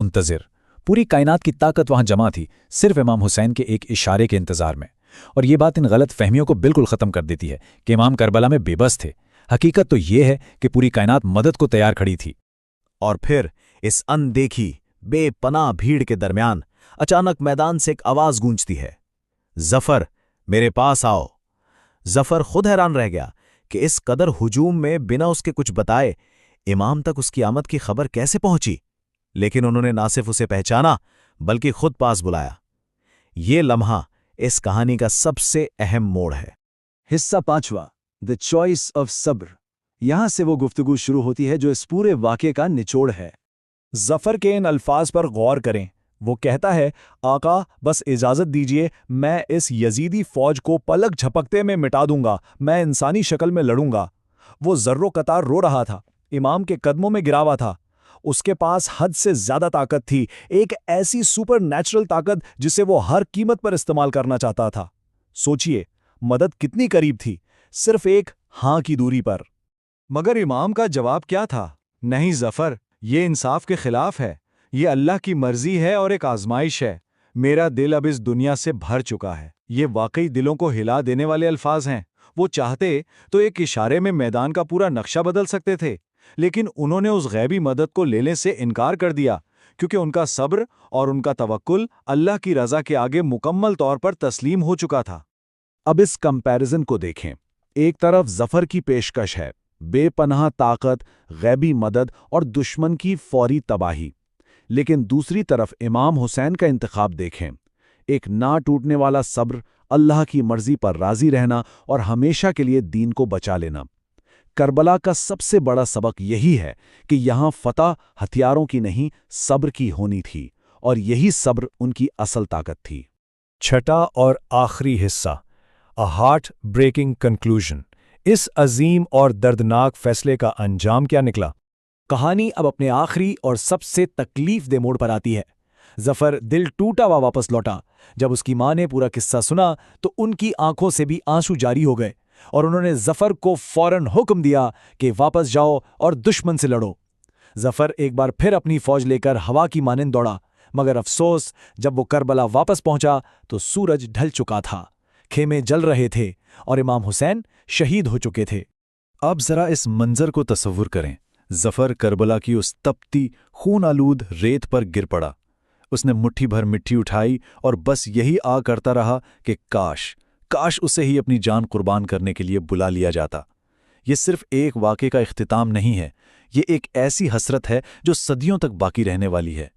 मुंतज़िर। पूरी कायनात की ताकत वहां जमा थी, सिर्फ इमाम हुसैन के एक इशारे के इंतजार में। और ये बात इन गलत फहमियों को बिल्कुल ख़त्म कर देती है कि इमाम करबला में बेबस थे। हकीकत तो ये है कि पूरी कायनात मदद को तैयार खड़ी थी। और फिर इस अनदेखी बेपनाह भीड़ के दरमियान अचानक मैदान से एक आवाज गूंजती है, जफर मेरे पास आओ। जफर खुद हैरान रह गया कि इस कदर हुजूम में बिना उसके कुछ बताए इमाम तक उसकी आमद की खबर कैसे पहुंची। लेकिन उन्होंने ना सिर्फ उसे पहचाना बल्कि खुद पास बुलाया। ये लम्हा इस कहानी का सबसे अहम मोड़ है। हिस्सा 5वां, द चॉइस ऑफ सब्र। यहां से वो गुफ्तगू शुरू होती है जो इस पूरे वाक़े का निचोड़ है। जफर के इन अल्फाज पर गौर करें। वो कहता है, आका बस इजाजत दीजिए, मैं इस यजीदी फौज को पलक झपकते में मिटा दूंगा, मैं इंसानी शक्ल में लड़ूंगा। वो जर्रो कतार रो रहा था, इमाम के कदमों में गिरा हुआ था। उसके पास हद से ज्यादा ताकत थी, एक ऐसी सुपर नेचुरल ताकत जिसे वो हर कीमत पर इस्तेमाल करना चाहता था। सोचिए, मदद कितनी करीब थी, सिर्फ एक हां की दूरी पर। मगर इमाम का जवाब क्या था? नहीं जफर, ये इंसाफ के खिलाफ है, ये अल्लाह की मर्जी है और एक आजमाइश है। मेरा दिल अब इस दुनिया से भर चुका है। ये वाकई दिलों को हिला देने वाले अल्फाज हैं। वो चाहते तो एक इशारे में मैदान का पूरा नक्शा बदल सकते थे, लेकिन उन्होंने उस गैबी मदद को लेने से इनकार कर दिया, क्योंकि उनका सब्र और उनका तवक्कुल अल्लाह की रजा के आगे मुकम्मल तौर पर तस्लीम हो चुका था। अब इस कंपैरिजन को देखें। एक तरफ जफर की पेशकश है, बेपनाह ताकत, गैबी मदद और दुश्मन की फौरी तबाही। लेकिन दूसरी तरफ इमाम हुसैन का इंतखाब देखें। एक ना टूटने वाला सब्र, अल्लाह की मर्जी पर राजी रहना और हमेशा के लिए दीन को बचा लेना। करबला का सबसे बड़ा सबक यही है कि यहाँ फतह हथियारों की नहीं, सब्र की होनी थी, और यही सब्र उनकी असल ताकत थी। छठा और आखिरी हिस्सा, अ हार्ट ब्रेकिंग कंक्लूजन। इस अजीम और दर्दनाक फैसले का अंजाम क्या निकला? कहानी अब अपने आखिरी और सबसे तकलीफ-दे मोड़ पर आती है। जफर दिल टूटा हुआ वापस लौटा। जब उसकी मां ने पूरा किस्सा सुना तो उनकी आंखों से भी आंसू जारी हो गए और उन्होंने जफर को फौरन हुक्म दिया कि वापस जाओ और दुश्मन से लड़ो। जफर एक बार फिर अपनी फौज लेकर हवा की मानिंद दौड़ा, मगर अफसोस, जब वो करबला वापस पहुंचा तो सूरज ढल चुका था, खेमे जल रहे थे और इमाम हुसैन शहीद हो चुके थे। अब जरा इस मंजर को तसव्वुर करें। जफर करबला की उस तपती खून आलूद रेत पर गिर पड़ा। उसने मुट्ठी भर मिट्टी उठाई और बस यही आ करता रहा कि काश उसे ही अपनी जान कुर्बान करने के लिए बुला लिया जाता। ये सिर्फ एक वाक़े का इख्तिताम नहीं है, ये एक ऐसी हसरत है जो सदियों तक बाकी रहने वाली है।